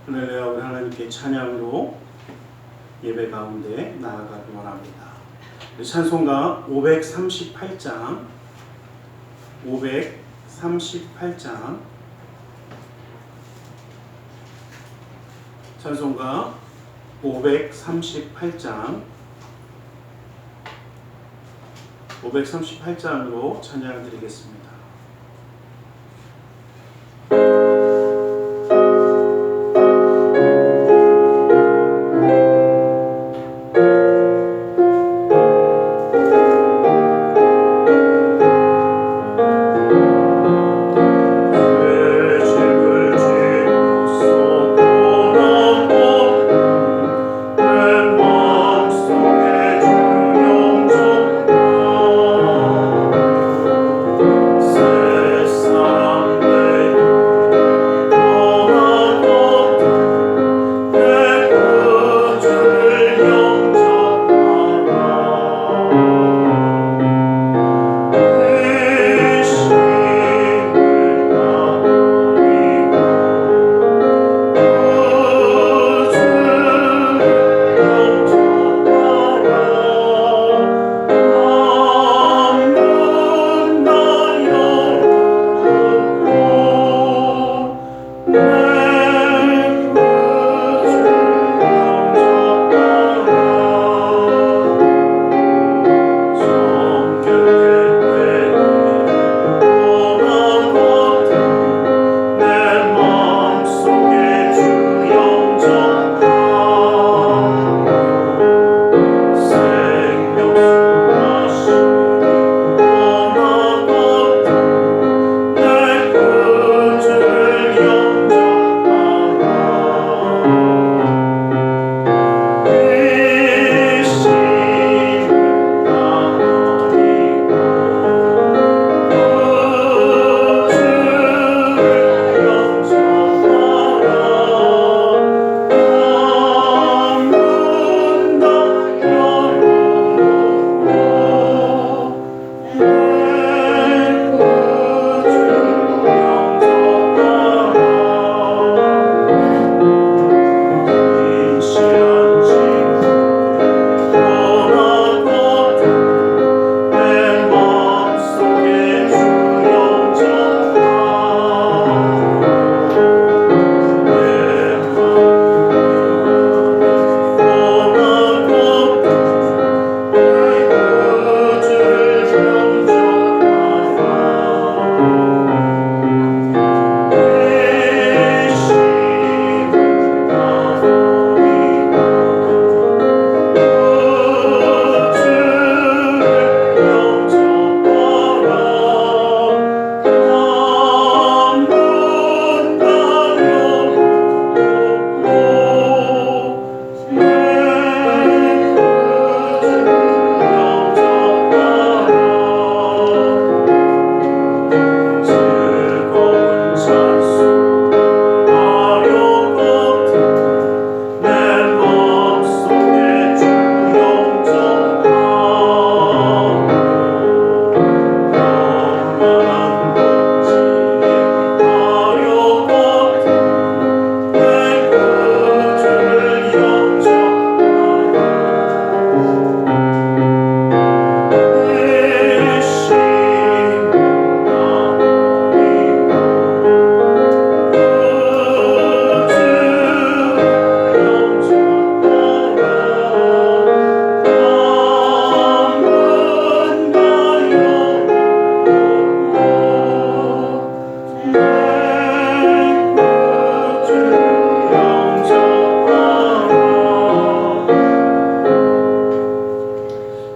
할렐루야. 우리 하나님께 찬양으로 예배 가운데 나아가기 원합니다. 찬송가 538장 찬송가 538장으로 찬양을 드리겠습니다.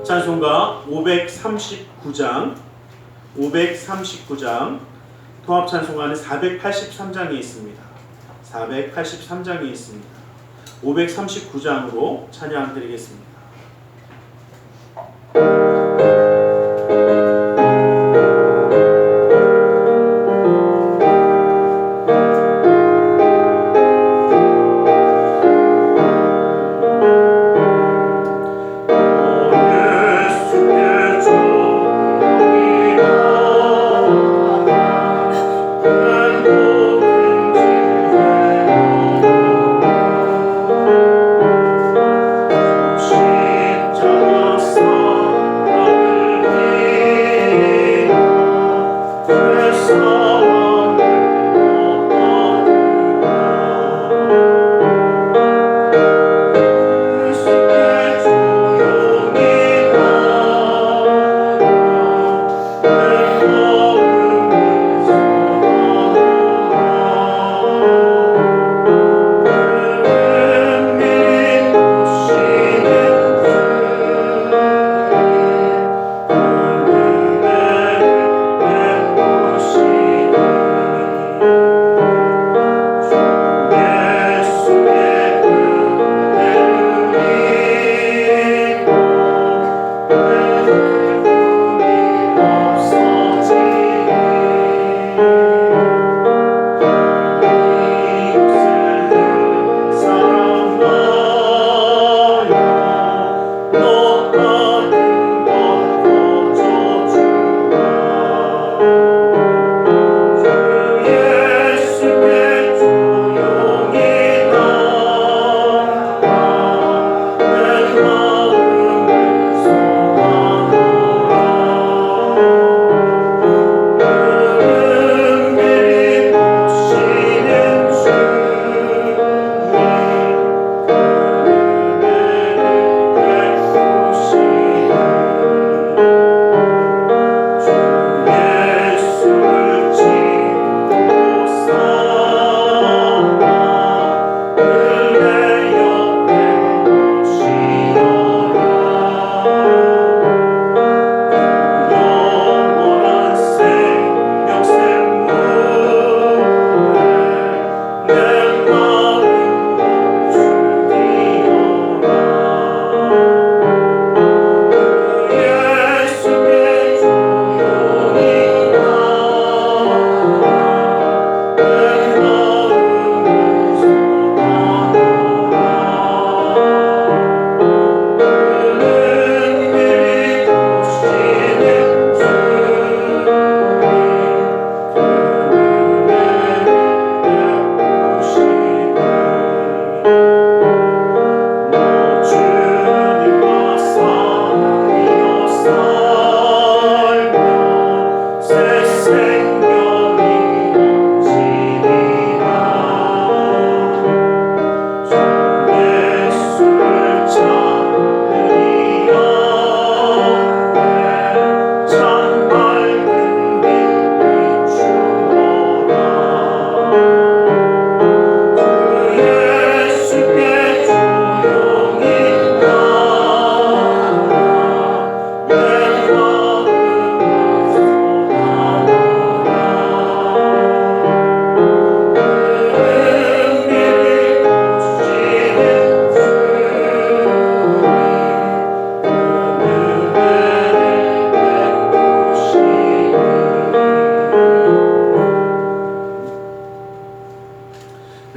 찬송가 539장 통합 찬송가는 483장이 있습니다. 539장으로 찬양 드리겠습니다.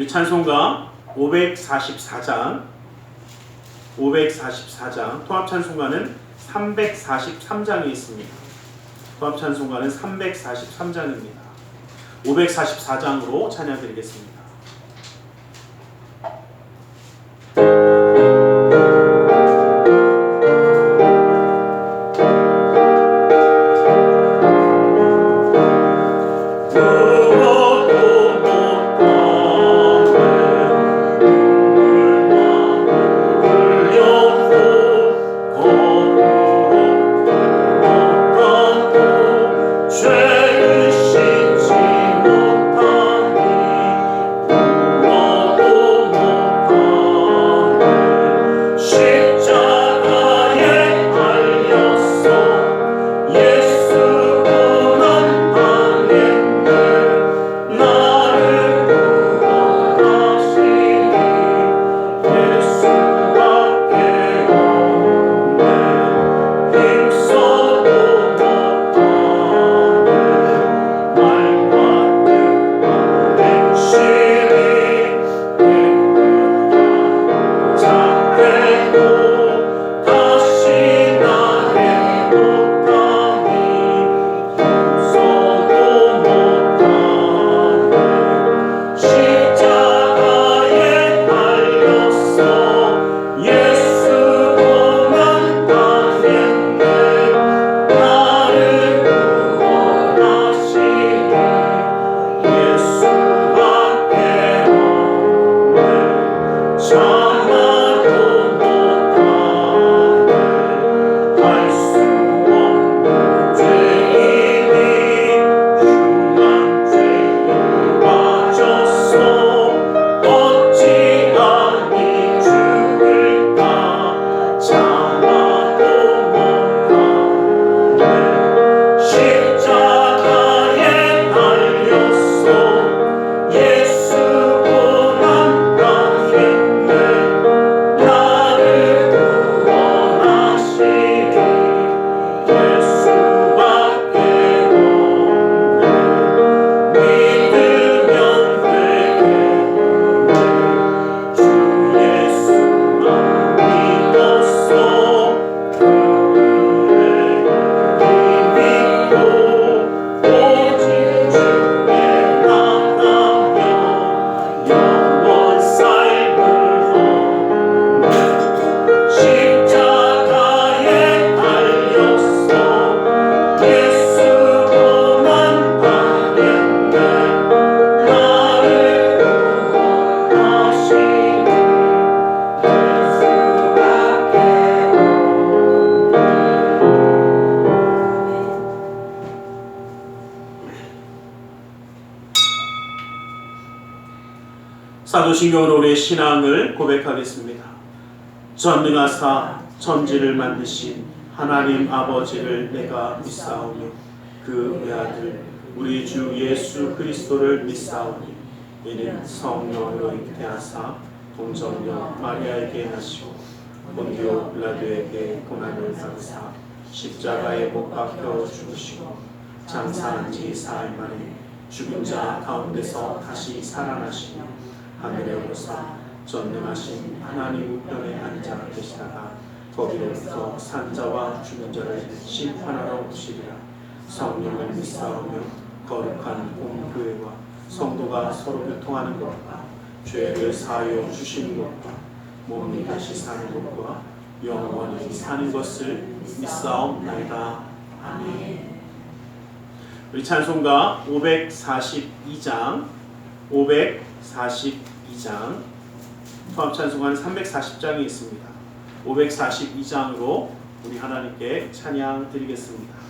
우리 찬송가 544장 통합 찬송가는 343장이 있습니다. 통합 찬송가는 343장입니다. 544장으로 찬양드리겠습니다. 사도신경으로 우리의 신앙을 고백하겠습니다. 전능하사 천지를 만드신 하나님 아버지를 내가 믿사오며 그 외아들 우리 주 예수 그리스도를 믿사오니 이는 성령으로 잉태하사 동정녀 마리아에게 나시고 본디오 빌라도에게 고난을 받으사 십자가에 못 박혀 죽으시고 장사한 지 사흘 만에 죽은 자 가운데서 다시 살아나시며 하늘에 오르사 전능하신 하나님 우편에 앉아 계시다가 거기로부터 산자와 죽은 자를 심판하러 오시리라. 성령을 믿사오며 거룩한 공교회와 성도가 서로 교통하는 것과 죄를 사하여 주시는 것과 몸이 다시 사는 것과 영원히 사는 것을 믿사옵나이다. 아멘. 우리 찬송가 542장 통합 찬송가는 340장이 있습니다. 542장으로 우리 하나님께 찬양 드리겠습니다.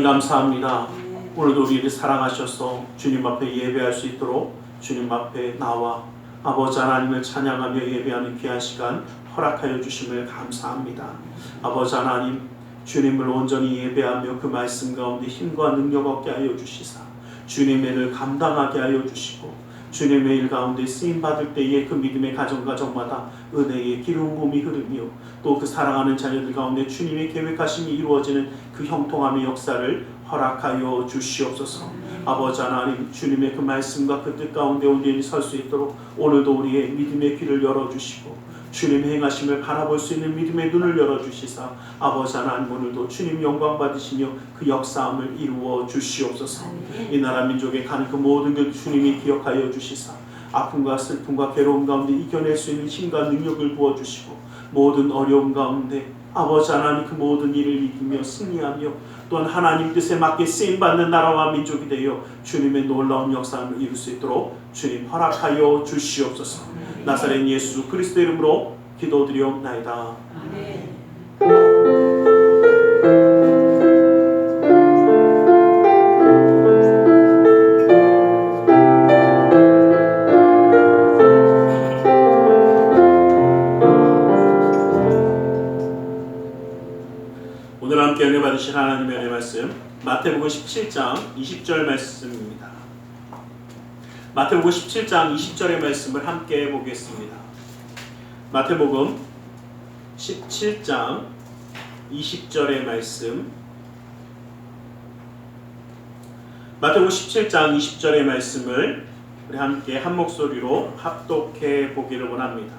감사합니다. 오늘도 우리를 사랑하셔서 주님 앞에 예배할 수 있도록 주님 앞에 나와 아버지 하나님을 찬양하며 예배하는 귀한 시간 허락하여 주심을 감사합니다. 아버지 하나님, 주님을 온전히 예배하며 그 말씀 가운데 힘과 능력 얻게 하여 주시사 주님의 일을 감당하게 하여 주시고 주님의 일 가운데 쓰임받을 때에 그 믿음의 가정마다 은혜의 기름 부음이 흐르며 또 그 사랑하는 자녀들 가운데 주님의 계획하심이 이루어지는 그 형통함의 역사를 허락하여 주시옵소서. 아버지 하나님, 주님의 그 말씀과 그 뜻 가운데 온전히 설 수 있도록 오늘도 우리의 믿음의 귀를 열어주시고 주님의 행하심을 바라볼 수 있는 믿음의 눈을 열어주시사 아버지 하나님, 오늘도 주님 영광 받으시며 그 역사함을 이루어 주시옵소서. 이 나라 민족에 가는 그 모든 것 주님이 기억하여 주시사 아픔과 슬픔과 괴로움 가운데 이겨낼 수 있는 힘과 능력을 부어주시고 모든 어려움 가운데 아버지 하나님 그 모든 일을 이기며 승리하며 또한 하나님 뜻에 맞게 쓰임받는 나라와 민족이 되어 주님의 놀라운 역사를 이룰 수 있도록 주님 허락하여 주시옵소서. 나사렛 예수 그리스도 이름으로 기도드리옵나이다. 아멘. 오늘 함께 은혜 받으신 하나님의 은혜 말씀 마태복음 17장 20절 말씀입니다. 마태복음 17장 20절의 말씀을 함께 보겠습니다. 마태복음 17장 20절의 말씀, 마태복음 17장 20절의 말씀을 우리 함께 한 목소리로 합독해 보기를 원합니다.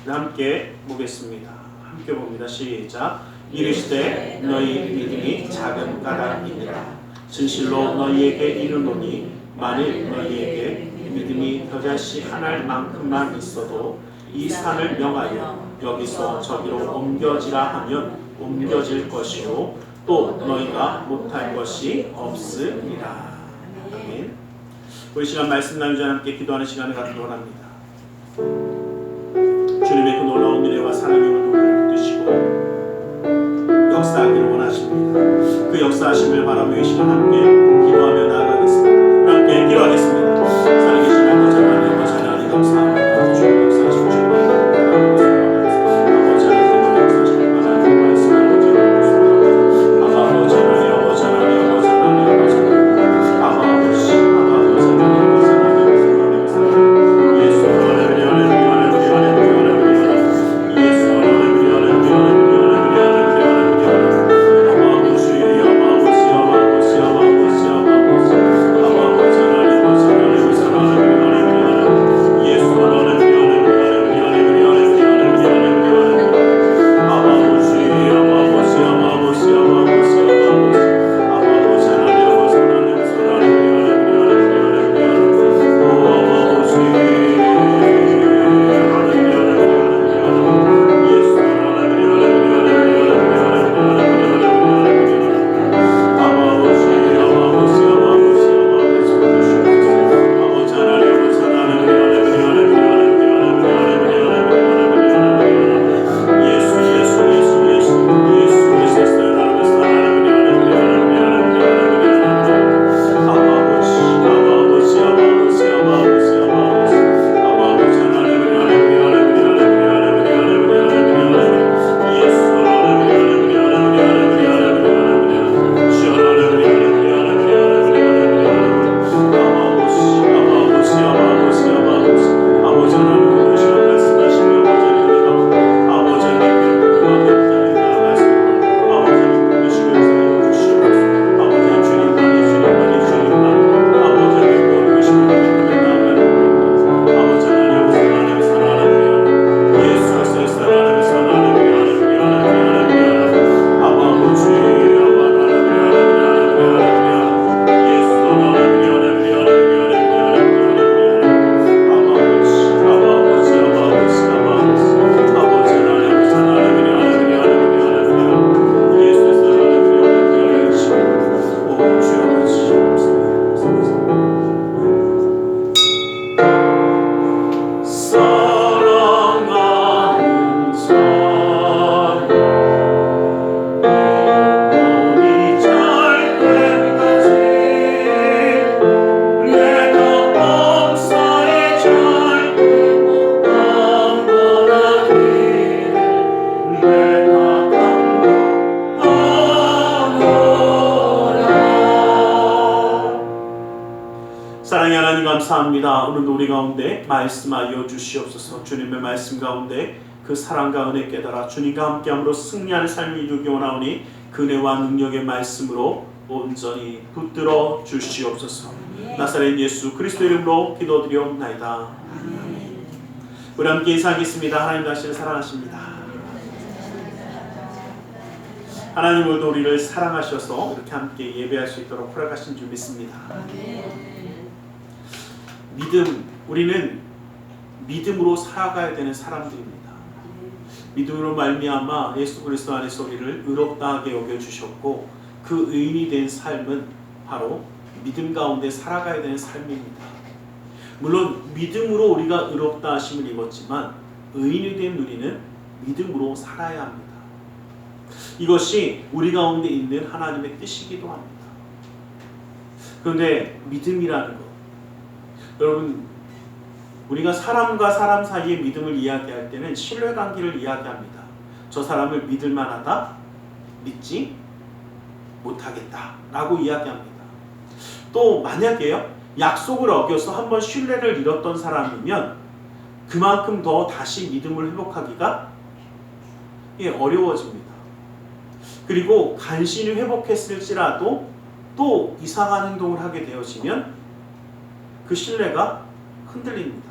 우리 함께 보겠습니다. 함께 봅니다. 시작. 이르시되 너희 믿음이 작은 까닭이니라. 진실로 너희에게 이르노니 만일 너희에게 믿음이 벼자씨 하나일 만큼만 있어도 이 산을 명하여 여기서 저기로 옮겨지라 하면 옮겨질 것이요 또 너희가 못할 것이 없으리라. 아멘. 우리 시간 말씀 나누자 함께 기도하는 시간을 갖도록 합니다. 주님의 그 놀라운 은혜와 사랑의 은총을 붙드시고 역사하기를 원하십니다. 그 역사하심을 바라며 이 시간 함께 기도하며 나아가겠습니다. 함께 기도하겠습니다. 살아계신 아버지 하나님, 아버지 하나님 감사합니다. 주님 역사하시고 주님 아버지 하나님 역사하시는 하나님 말씀을 아버지 하나님 아버지 하나님 아버지 하나님 아버지 하나님 아버지 하나님 아버지 하나님 예수 하나님 예수 감사합니다. 오늘도 우리 가운데 말씀하여 주시옵소서. 주님의 말씀 가운데 그 사랑과 은혜 깨달아 주님과 함께함으로 승리하는 삶을 이루기 원하오니 그 은혜와 능력의 말씀으로 온전히 붙들어 주시옵소서. 나사렛 예수 그리스도 이름으로 기도드리옵나이다. 우리 함께 인사하겠습니다. 하나님 당신을 사랑하십니다. 하나님 오늘도 우리를 사랑하셔서 이렇게 함께 예배할 수 있도록 허락하신 줄 믿습니다. 믿음, 우리는 믿음으로 살아가야 되는 사람들입니다. 믿음으로 말미암아 예수 그리스도 안에서 우리를 의롭다 하게 여겨주셨고 그 의인이 된 삶은 바로 믿음 가운데 살아가야 되는 삶입니다. 물론 믿음으로 우리가 의롭다 하심을 입었지만 의인이 된 우리는 믿음으로 살아야 합니다. 이것이 우리 가운데 있는 하나님의 뜻이기도 합니다. 그런데 믿음이라는 것, 여러분 우리가 사람과 사람 사이의 믿음을 이야기할 때는 신뢰관계를 이야기합니다. 저 사람을 믿을 만하다, 믿지 못하겠다 라고 이야기합니다. 또 만약에요 약속을 어겨서 한번 신뢰를 잃었던 사람이면 그만큼 더 다시 믿음을 회복하기가 어려워집니다. 그리고 간신히 회복했을지라도 또 이상한 행동을 하게 되어지면 그 신뢰가 흔들립니다.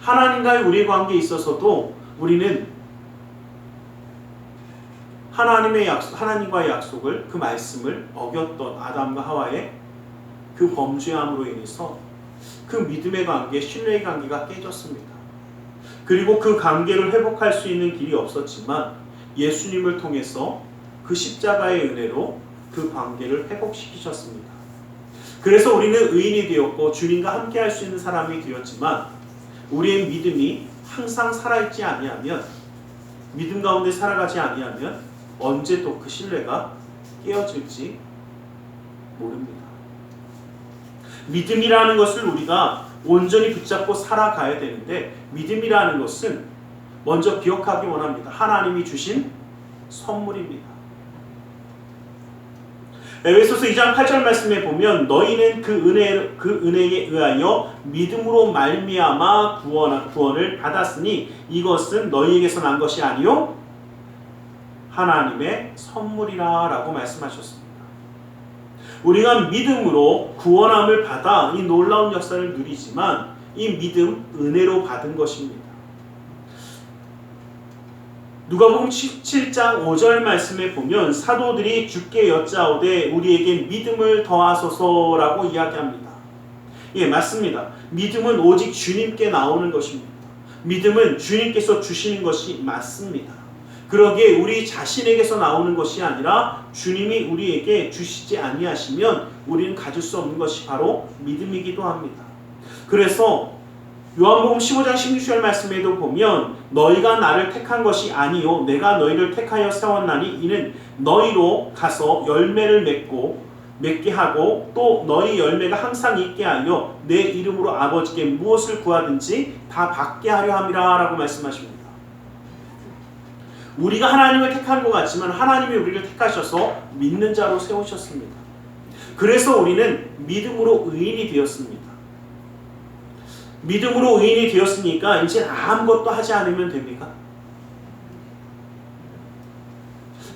하나님과의 우리의 관계에 있어서도 우리는 하나님과의 약속을, 그 말씀을 어겼던 아담과 하와의 그 범죄함으로 인해서 그 믿음의 관계, 신뢰의 관계가 깨졌습니다. 그리고 그 관계를 회복할 수 있는 길이 없었지만 예수님을 통해서 그 십자가의 은혜로 그 관계를 회복시키셨습니다. 그래서 우리는 의인이 되었고 주님과 함께 할 수 있는 사람이 되었지만 우리의 믿음이 항상 살아있지 아니하면, 믿음 가운데 살아가지 아니하면 언제 또 그 신뢰가 깨어질지 모릅니다. 믿음이라는 것을 우리가 온전히 붙잡고 살아가야 되는데 믿음이라는 것은 먼저 기억하기 원합니다. 하나님이 주신 선물입니다. 에베소서 2장 8절 말씀에 보면 너희는 그 은혜에 의하여 믿음으로 말미암아 구원을 받았으니 이것은 너희에게서 난 것이 아니요 하나님의 선물이라 라고 말씀하셨습니다. 우리가 믿음으로 구원함을 받아 이 놀라운 역사를 누리지만 이 믿음 은혜로 받은 것입니다. 누가복음 17장 5절 말씀에 보면 사도들이 주께 여짜오되 우리에게 믿음을 더하소서라고 이야기합니다. 예, 맞습니다. 믿음은 오직 주님께 나오는 것입니다. 믿음은 주님께서 주시는 것이 맞습니다. 그러기에 우리 자신에게서 나오는 것이 아니라 주님이 우리에게 주시지 아니하시면 우리는 가질 수 없는 것이 바로 믿음이기도 합니다. 그래서 요한복음 15장 16절 말씀에도 보면 너희가 나를 택한 것이 아니요 내가 너희를 택하여 세웠나니 이는 너희로 가서 열매를 맺게 하고 또 너희 열매가 항상 있게 하여 내 이름으로 아버지께 무엇을 구하든지 다 받게 하려 함이라 라고 말씀하십니다. 우리가 하나님을 택한 것 같지만 하나님이 우리를 택하셔서 믿는 자로 세우셨습니다. 그래서 우리는 믿음으로 의인이 되었습니다. 믿음으로 의인이 되었으니까 이제 아무것도 하지 않으면 됩니까?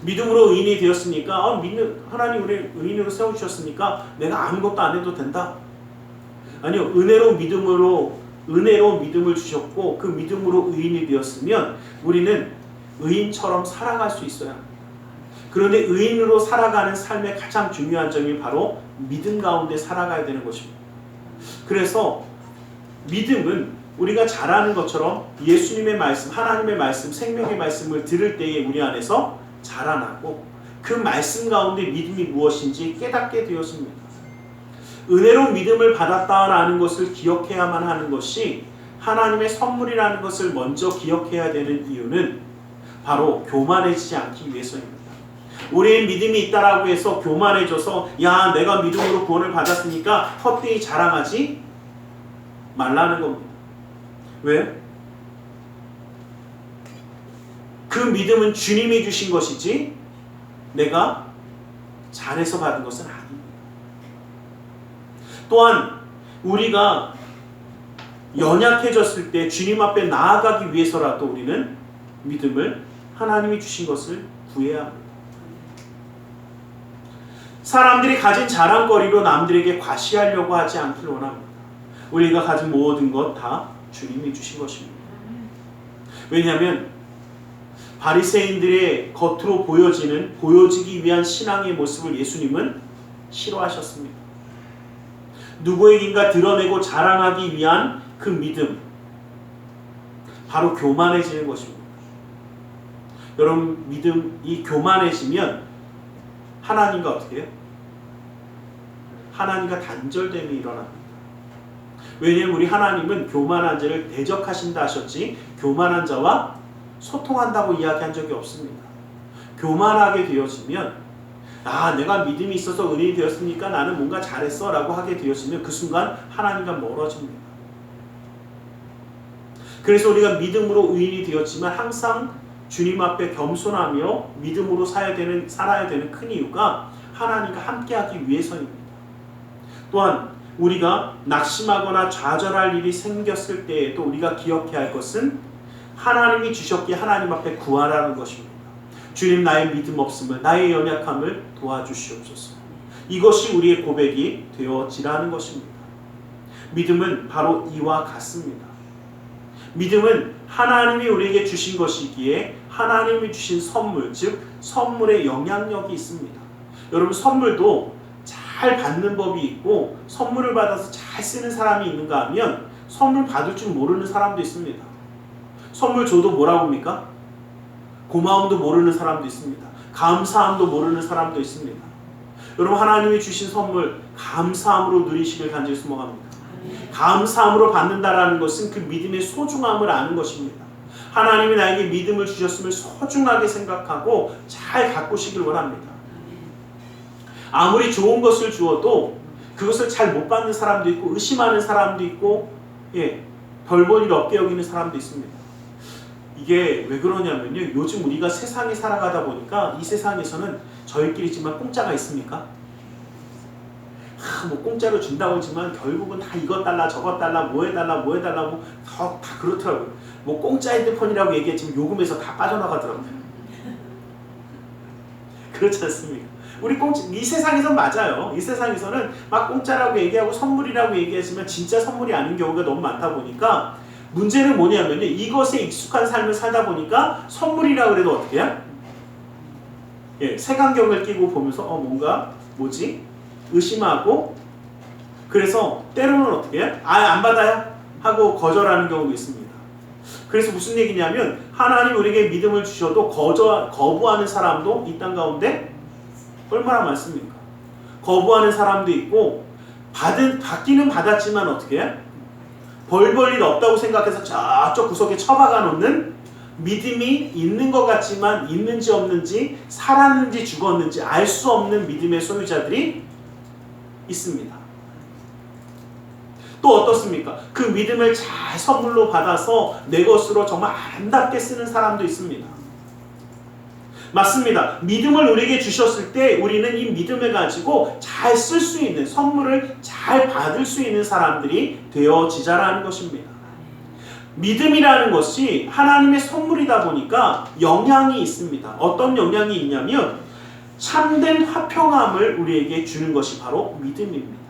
믿음으로 의인이 되었으니까 하나님 우리를 의인으로 세워주셨으니까 내가 아무것도 안 해도 된다? 아니요. 은혜로 믿음을 주셨고 그 믿음으로 의인이 되었으면 우리는 의인처럼 살아갈 수 있어야 합니다. 그런데 의인으로 살아가는 삶의 가장 중요한 점이 바로 믿음 가운데 살아가야 되는 것입니다. 그래서 믿음은 우리가 잘 아는 것처럼 예수님의 말씀, 하나님의 말씀, 생명의 말씀을 들을 때에 우리 안에서 자라나고 그 말씀 가운데 믿음이 무엇인지 깨닫게 되었습니다. 은혜로 믿음을 받았다라는 것을 기억해야만 하는 것이 하나님의 선물이라는 것을 먼저 기억해야 되는 이유는 바로 교만해지지 않기 위해서입니다. 우리의 믿음이 있다라고 해서 교만해져서 야 내가 믿음으로 구원을 받았으니까 헛되이 자랑하지 말라는 겁니다. 왜? 그 믿음은 주님이 주신 것이지 내가 잘해서 받은 것은 아닙니다. 또한 우리가 연약해졌을 때 주님 앞에 나아가기 위해서라도 우리는 믿음을 하나님이 주신 것을 구해야 합니다. 사람들이 가진 자랑거리로 남들에게 과시하려고 하지 않길 원합니다. 우리가 가진 모든 것 다 주님이 주신 것입니다. 왜냐하면 바리새인들의 겉으로 보여지기 위한 신앙의 모습을 예수님은 싫어하셨습니다. 누구에겐가 드러내고 자랑하기 위한 그 믿음, 바로 교만해지는 것입니다. 여러분, 믿음이 교만해지면 하나님과 어떻게 해요? 하나님과 단절됨이 일어납니다. 왜냐하면 우리 하나님은 교만한 자를 대적하신다 하셨지 교만한 자와 소통한다고 이야기한 적이 없습니다. 교만하게 되어지면 내가 믿음이 있어서 은혜이 되었으니까 나는 뭔가 잘했어 라고 하게 되어지면 그 순간 하나님과 멀어집니다. 그래서 우리가 믿음으로 의인이 되었지만 항상 주님 앞에 겸손하며 믿음으로 살아야 되는 큰 이유가 하나님과 함께하기 위해서입니다. 또한 우리가 낙심하거나 좌절할 일이 생겼을 때에도 우리가 기억해야 할 것은 하나님이 주셨기에 하나님 앞에 구하라는 것입니다. 주님, 나의 믿음 없음을, 나의 연약함을 도와주시옵소서. 이것이 우리의 고백이 되어지라는 것입니다. 믿음은 바로 이와 같습니다. 믿음은 하나님이 우리에게 주신 것이기에 하나님이 주신 선물, 즉 선물의 영향력이 있습니다. 여러분, 선물도 잘 받는 법이 있고 선물을 받아서 잘 쓰는 사람이 있는가 하면 선물 받을 줄 모르는 사람도 있습니다. 선물 줘도 뭐라고 합니까? 고마움도 모르는 사람도 있습니다. 감사함도 모르는 사람도 있습니다. 여러분, 하나님이 주신 선물 감사함으로 누리시길 간절히 소망합니다. 감사함으로 받는다라는 것은 그 믿음의 소중함을 아는 것입니다. 하나님이 나에게 믿음을 주셨음을 소중하게 생각하고 잘 가꾸시길 원합니다. 아무리 좋은 것을 주어도 그것을 잘 못 받는 사람도 있고 의심하는 사람도 있고 별 볼 일 없게 여기는 사람도 있습니다. 이게 왜 그러냐면요, 요즘 우리가 세상에 살아가다 보니까 이 세상에서는 저희끼리지만 공짜가 있습니까? 뭐 공짜로 준다고 하지만 결국은 다 이것 달라 저것 달라 뭐 해달라 뭐 다 그렇더라고요. 뭐 공짜 핸드폰이라고 얘기했지만 요금에서 다 빠져나가더라고요. 그렇지 않습니까? 이 세상에선 맞아요. 이 세상에서는 막 공짜라고 얘기하고 선물이라고 얘기하지만 진짜 선물이 아닌 경우가 너무 많다 보니까 문제는 뭐냐면요, 이것에 익숙한 삶을 살다 보니까 선물이라고 해도 어떻게 해요? 색안경을 끼고 보면서 뭐지? 의심하고 그래서 때로는 어떻게 해요? 안 받아요? 하고 거절하는 경우도 있습니다. 그래서 무슨 얘기냐면 하나님 우리에게 믿음을 주셔도 거부하는 사람도 이 땅 가운데 얼마나 많습니까? 거부하는 사람도 있고 받기는 받았지만 어떻게 해? 벌 볼 일 없다고 생각해서 저쪽 구석에 처박아 놓는 믿음이 있는 것 같지만 있는지 없는지 살았는지 죽었는지 알 수 없는 믿음의 소유자들이 있습니다. 또 어떻습니까? 그 믿음을 잘 선물로 받아서 내 것으로 정말 아름답게 쓰는 사람도 있습니다. 맞습니다. 믿음을 우리에게 주셨을 때 우리는 이 믿음을 가지고 잘 쓸 수 있는, 선물을 잘 받을 수 있는 사람들이 되어지자라는 것입니다. 믿음이라는 것이 하나님의 선물이다 보니까 영향이 있습니다. 어떤 영향이 있냐면 참된 화평함을 우리에게 주는 것이 바로 믿음입니다.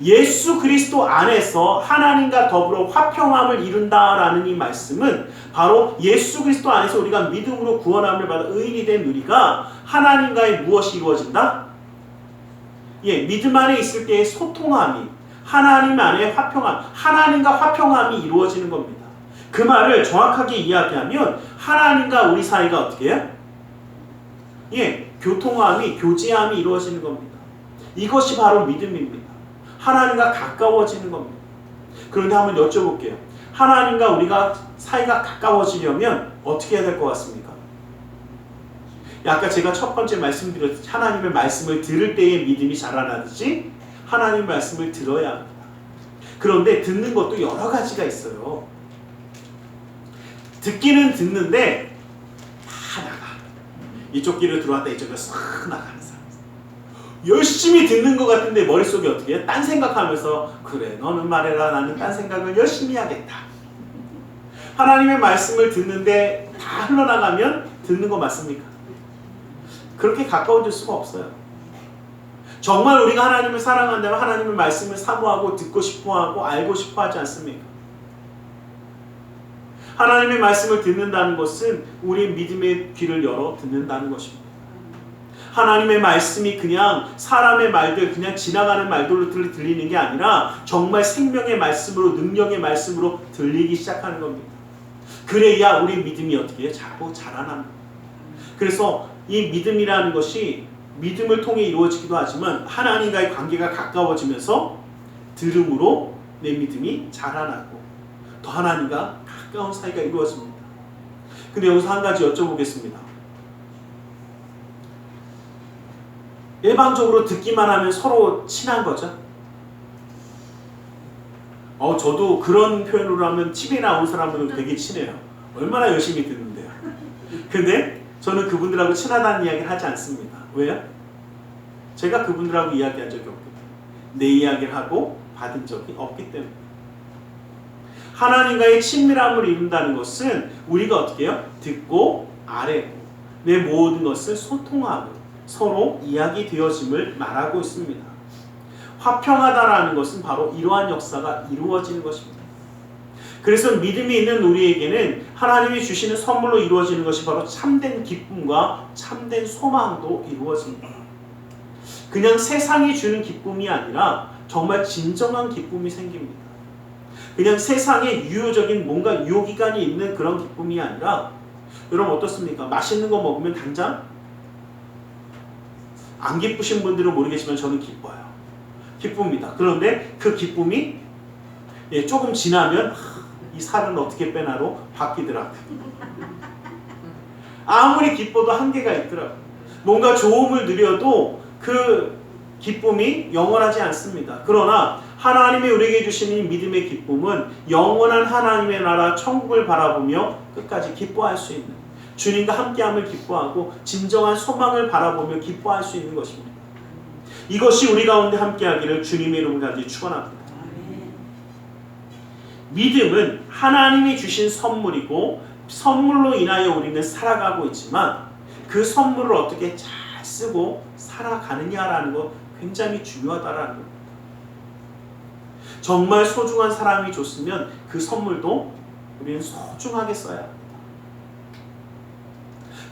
예수 그리스도 안에서 하나님과 더불어 화평함을 이룬다라는 이 말씀은 바로 예수 그리스도 안에서 우리가 믿음으로 구원함을 받아 의인이 된 우리가 하나님과의 무엇이 이루어진다? 믿음 안에 있을 때의 소통함이, 하나님 안에 화평함, 하나님과 화평함이 이루어지는 겁니다. 그 말을 정확하게 이야기하면 하나님과 우리 사이가 어떻게 해요? 교통함이, 교제함이 이루어지는 겁니다. 이것이 바로 믿음입니다. 하나님과 가까워지는 겁니다. 그런데 한번 여쭤볼게요. 하나님과 우리가 사이가 가까워지려면 어떻게 해야 될 것 같습니까? 아까 제가 첫 번째 말씀드렸듯이 하나님의 말씀을 들을 때의 믿음이 자라나듯이 하나님의 말씀을 들어야 합니다. 그런데 듣는 것도 여러 가지가 있어요. 듣기는 듣는데 다 나가. 이쪽 귀로 들어왔다 이쪽으로 싹 나가는 사람. 열심히 듣는 것 같은데 머릿속에 어떻게 해? 딴 생각하면서 그래 너는 말해라 나는 딴 생각을 열심히 하겠다. 하나님의 말씀을 듣는데 다 흘러나가면 듣는 거 맞습니까? 그렇게 가까워질 수가 없어요. 정말 우리가 하나님을 사랑한다면 하나님의 말씀을 사모하고 듣고 싶어하고 알고 싶어하지 않습니까? 하나님의 말씀을 듣는다는 것은 우리의 믿음의 귀를 열어 듣는다는 것입니다. 하나님의 말씀이 그냥 사람의 말들, 그냥 지나가는 말들로 들리는 게 아니라 정말 생명의 말씀으로, 능력의 말씀으로 들리기 시작하는 겁니다. 그래야 우리 믿음이 어떻게 해요? 자라납니다. 그래서 이 믿음이라는 것이 믿음을 통해 이루어지기도 하지만 하나님과의 관계가 가까워지면서 들음으로 내 믿음이 자라나고 더 하나님과 가까운 사이가 이루어집니다. 근데 여기서 한 가지 여쭤보겠습니다. 일방적으로 듣기만 하면 서로 친한 거죠? 저도 그런 표현으로 하면 TV에 나온 사람들은 되게 친해요. 얼마나 열심히 듣는데요. 근데 저는 그분들하고 친하다는 이야기를 하지 않습니다. 왜요? 제가 그분들하고 이야기한 적이 없거든요. 내 이야기를 하고 받은 적이 없기 때문에. 하나님과의 친밀함을 이룬다는 것은 우리가 어떻게 해요? 듣고 아뢰고 내 모든 것을 소통하고 서로 이야기 되어짐을 말하고 있습니다. 화평하다라는 것은 바로 이러한 역사가 이루어지는 것입니다. 그래서 믿음이 있는 우리에게는 하나님이 주시는 선물로 이루어지는 것이 바로 참된 기쁨과 참된 소망도 이루어집니다. 그냥 세상이 주는 기쁨이 아니라 정말 진정한 기쁨이 생깁니다. 그냥 세상에 유효적인 뭔가 유효기간이 있는 그런 기쁨이 아니라 여러분 어떻습니까? 맛있는 거 먹으면 당장 안 기쁘신 분들은 모르겠지만 저는 기뻐요. 기쁩니다. 그런데 그 기쁨이 조금 지나면 이 살은 어떻게 빼나로 바뀌더라고요. 아무리 기뻐도 한계가 있더라고요. 뭔가 좋음을 누려도 그 기쁨이 영원하지 않습니다. 그러나 하나님이 우리에게 주시는 믿음의 기쁨은 영원한 하나님의 나라 천국을 바라보며 끝까지 기뻐할 수 있는, 주님과 함께함을 기뻐하고 진정한 소망을 바라보며 기뻐할 수 있는 것입니다. 이것이 우리 가운데 함께하기를 주님의 이름을 가지고 축원합니다. 믿음은 하나님이 주신 선물이고 선물로 인하여 우리는 살아가고 있지만 그 선물을 어떻게 잘 쓰고 살아가느냐라는 거 굉장히 중요하다라는 겁니다. 정말 소중한 사람이 줬으면 그 선물도 우리는 소중하게 써야 합니다.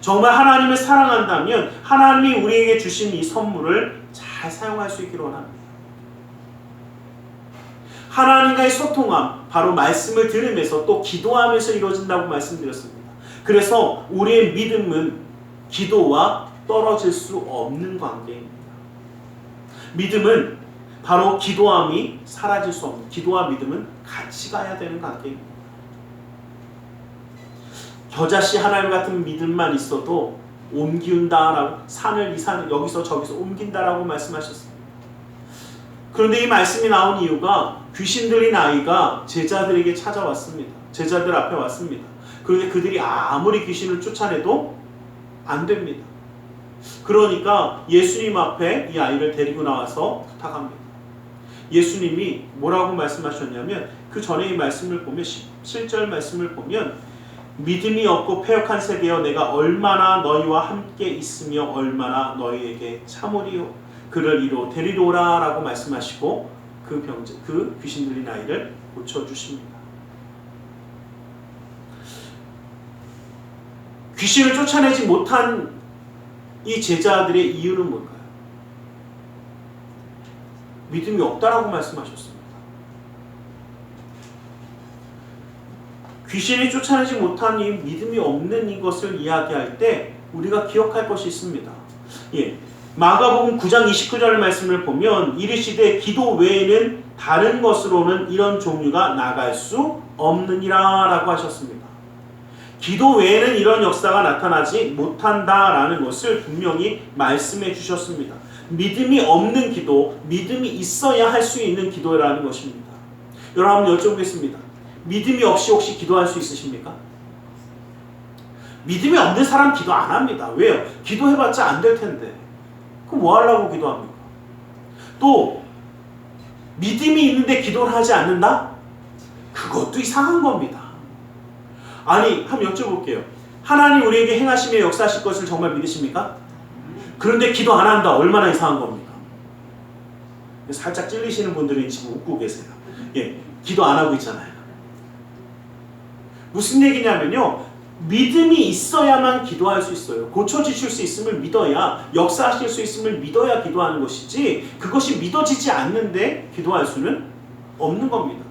정말 하나님을 사랑한다면 하나님이 우리에게 주신 이 선물을 잘 사용할 수 있기를 원합니다. 하나님과의 소통함, 바로 말씀을 들으면서 또 기도하면서 이루어진다고 말씀드렸습니다. 그래서 우리의 믿음은 기도와 떨어질 수 없는 관계입니다. 믿음은 바로 기도함이 사라질 수 없는, 기도와 믿음은 같이 가야 되는 관계입니다. 겨자씨 하나님 같은 믿음만 있어도 옮긴다라고, 산을 이 산을 여기서 저기서 옮긴다라고 말씀하셨습니다. 그런데 이 말씀이 나온 이유가 귀신 들린 아이가 제자들에게 찾아왔습니다. 제자들 앞에 왔습니다. 그런데 그들이 아무리 귀신을 쫓아내도 안 됩니다. 그러니까 예수님 앞에 이 아이를 데리고 나와서 부탁합니다. 예수님이 뭐라고 말씀하셨냐면 그 전에 이 말씀을 보면 17절 말씀을 보면 믿음이 없고 패역한 세대여 내가 얼마나 너희와 함께 있으며 얼마나 너희에게 참으리요 그를 이로 데리러 오라 라고 말씀하시고 그 귀신 들린 아이를 고쳐주십니다. 귀신을 쫓아내지 못한 이 제자들의 이유는 뭘까요? 믿음이 없다라고 말씀하셨습니다. 귀신이 쫓아내지 못한 이 믿음이 없는 이것을 이야기할 때 우리가 기억할 것이 있습니다. 마가복음 9장 29절 말씀을 보면 이르시되 기도 외에는 다른 것으로는 이런 종류가 나갈 수 없느니라 라고 하셨습니다. 기도 외에는 이런 역사가 나타나지 못한다라는 것을 분명히 말씀해 주셨습니다. 믿음이 없는 기도, 믿음이 있어야 할 수 있는 기도라는 것입니다. 여러분 여쭤보겠습니다. 믿음이 없이 혹시 기도할 수 있으십니까? 믿음이 없는 사람 기도 안 합니다. 왜요? 기도해봤자 안 될 텐데. 그럼 뭐 하려고 기도합니까? 또 믿음이 있는데 기도를 하지 않는다? 그것도 이상한 겁니다. 아니, 한번 여쭤볼게요. 하나님 우리에게 행하시며 역사하실 것을 정말 믿으십니까? 그런데 기도 안 한다. 얼마나 이상한 겁니까? 살짝 찔리시는 분들이 지금 웃고 계세요. 예, 기도 안 하고 있잖아요. 무슨 얘기냐면요, 믿음이 있어야만 기도할 수 있어요. 고쳐지실 수 있음을 믿어야, 역사하실 수 있음을 믿어야 기도하는 것이지, 그것이 믿어지지 않는데 기도할 수는 없는 겁니다.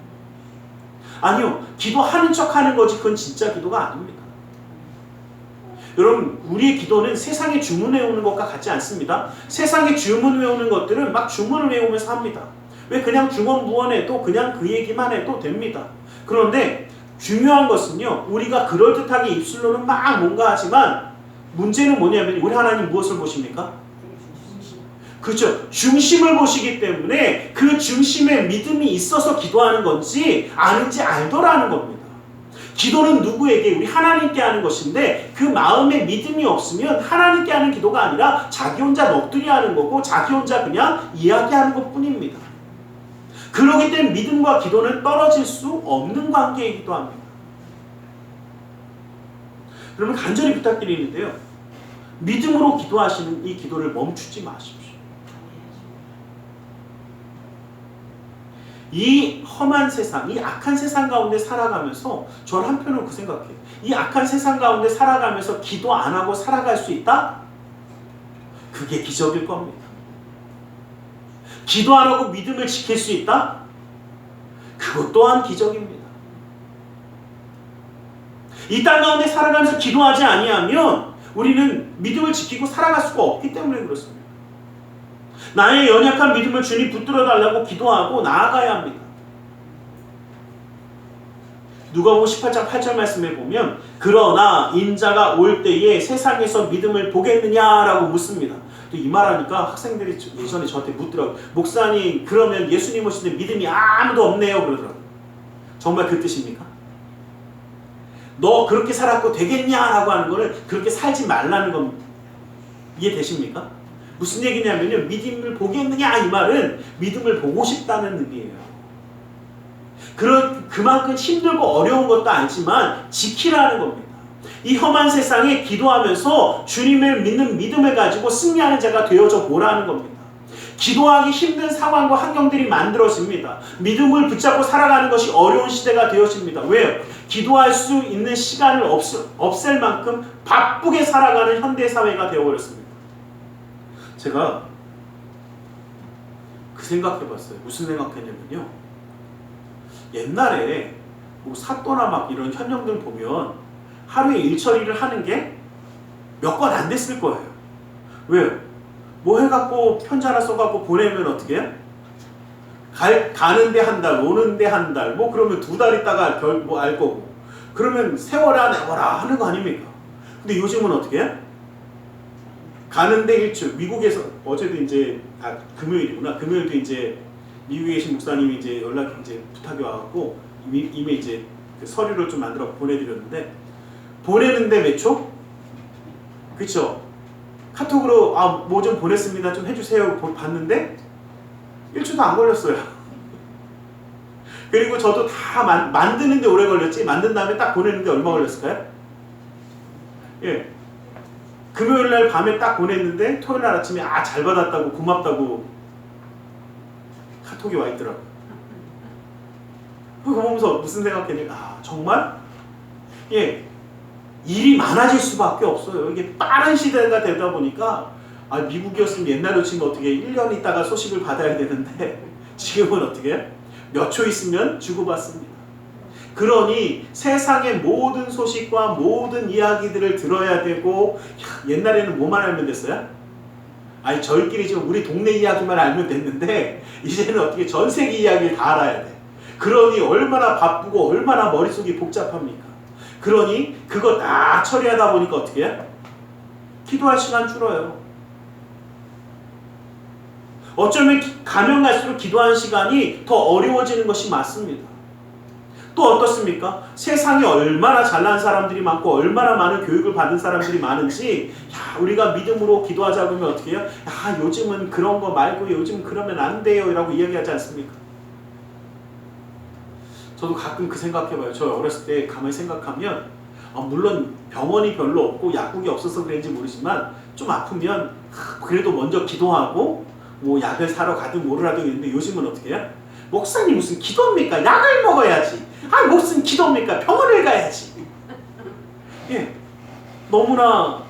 아니요, 기도하는 척 하는 거지 그건 진짜 기도가 아닙니다. 여러분, 우리의 기도는 세상의 주문 외우는 것과 같지 않습니다. 세상의 주문 외우는 것들은 막 주문을 외우면서 합니다. 왜? 그냥 중언부언해도 그냥 그 얘기만 해도 됩니다. 그런데 중요한 것은요, 우리가 그럴듯하게 입술로는 막 뭔가 하지만 문제는 뭐냐면 우리 하나님 무엇을 보십니까? 그렇죠. 중심을 보시기 때문에 그 중심에 믿음이 있어서 기도하는 건지 아닌지 알더라는 겁니다. 기도는 누구에게? 우리 하나님께 하는 것인데 그 마음에 믿음이 없으면 하나님께 하는 기도가 아니라 자기 혼자 넋두리 하는 거고 자기 혼자 그냥 이야기하는 것 뿐입니다. 그렇기 때문에 믿음과 기도는 떨어질 수 없는 관계이기도 합니다. 그러면 간절히 부탁드리는데요, 믿음으로 기도하시는 이 기도를 멈추지 마십시오. 이 험한 세상, 이 악한 세상 가운데 살아가면서 저는 한편으로 그 생각해요. 이 악한 세상 가운데 살아가면서 기도 안 하고 살아갈 수 있다? 그게 기적일 겁니다. 기도 안 하고 믿음을 지킬 수 있다? 그것 또한 기적입니다. 이 땅 가운데 살아가면서 기도하지 아니하면 우리는 믿음을 지키고 살아갈 수가 없기 때문에 그렇습니다. 나의 연약한 믿음을 주님 붙들어 달라고 기도하고 나아가야 합니다. 누가복음 18장 8절 말씀에 보면 그러나 인자가 올 때에 세상에서 믿음을 보겠느냐라고 묻습니다. 또 이 말하니까 학생들이 예전에 저한테 묻더라고요. 목사님, 그러면 예수님 오시는데 믿음이 아무도 없네요 그러더라고요. 정말 그 뜻입니까? 너 그렇게 살았고 되겠냐라고 하는 거는 그렇게 살지 말라는 겁니다. 이해되십니까? 무슨 얘기냐면요, 믿음을 보겠느냐 이 말은 믿음을 보고 싶다는 의미예요. 그만큼 힘들고 어려운 것도 아니지만 지키라는 겁니다. 이 험한 세상에 기도하면서 주님을 믿는 믿음을 가지고 승리하는 자가 되어져 보라는 겁니다. 기도하기 힘든 상황과 환경들이 만들어집니다. 믿음을 붙잡고 살아가는 것이 어려운 시대가 되어집니다. 왜요? 기도할 수 있는 시간을 없앨 만큼 바쁘게 살아가는 현대사회가 되어버렸습니다. 제가 그 생각해봤어요. 무슨 생각했냐면요, 옛날에 뭐 사또나 막 이런 현령들 보면 하루에 일처리를 하는 게 몇 건 안 됐을 거예요. 왜요? 뭐 해갖고 편지 하나 써갖고 보내면 어떻게 해요? 가는데 한 달, 오는데 한 달, 뭐 그러면 2달 있다가 뭐 알 거고, 그러면 세워라 내워라 하는 거 아닙니까? 근데 요즘은 어떻게 해요? 가는데 일주. 미국에서 어제도 이제 금요일이구나. 금요일도 이제 미국에 계신 목사님이 이제 연락이 이제 부탁이 와갖고 이미 이제 그 서류를 좀 만들어 보내드렸는데, 보내는데 몇 초? 그쵸? 카톡으로 뭐 좀 보냈습니다. 좀 해주세요. 봤는데 1초도 안 걸렸어요. 그리고 저도 다 만드는데 오래 걸렸지, 만든 다음에 딱 보내는데 얼마 걸렸을까요? 예. 금요일날 밤에 딱 보냈는데 토요일날 아침에 잘 받았다고 고맙다고 카톡이 와 있더라고요. 그거 보면서 무슨 생각했냐면 정말 예, 일이 많아질 수밖에 없어요. 이게 빠른 시대가 되다 보니까 미국이었으면 옛날로 치면 어떻게 1년 있다가 소식을 받아야 되는데 지금은 어떻게 몇 초 있으면 주고받습니다. 그러니 세상의 모든 소식과 모든 이야기들을 들어야 되고, 옛날에는 뭐만 알면 됐어요? 저희끼리 지금 우리 동네 이야기만 알면 됐는데 이제는 어떻게 전 세계 이야기를 다 알아야 돼. 그러니 얼마나 바쁘고 얼마나 머릿속이 복잡합니까? 그러니 그거 다 처리하다 보니까 어떻게 해? 기도할 시간 줄어요. 어쩌면 가면 갈수록 기도하는 시간이 더 어려워지는 것이 맞습니다. 또 어떻습니까? 세상에 얼마나 잘난 사람들이 많고 얼마나 많은 교육을 받은 사람들이 많은지, 야, 우리가 믿음으로 기도하자 그러면 어떻게 해요? 야, 요즘은 그런 거 말고 요즘 그러면 안 돼요 라고 이야기하지 않습니까? 저도 가끔 그 생각해봐요. 저 어렸을 때 가만히 생각하면 물론 병원이 별로 없고 약국이 없어서 그런지 모르지만 좀 아프면 그래도 먼저 기도하고 뭐 약을 사러 가든 뭐라도 있는데, 요즘은 어떻게 해요? 목사님 무슨 기도입니까? 약을 먹어야지. 무슨 기도입니까? 병원을 가야지. 예, 너무나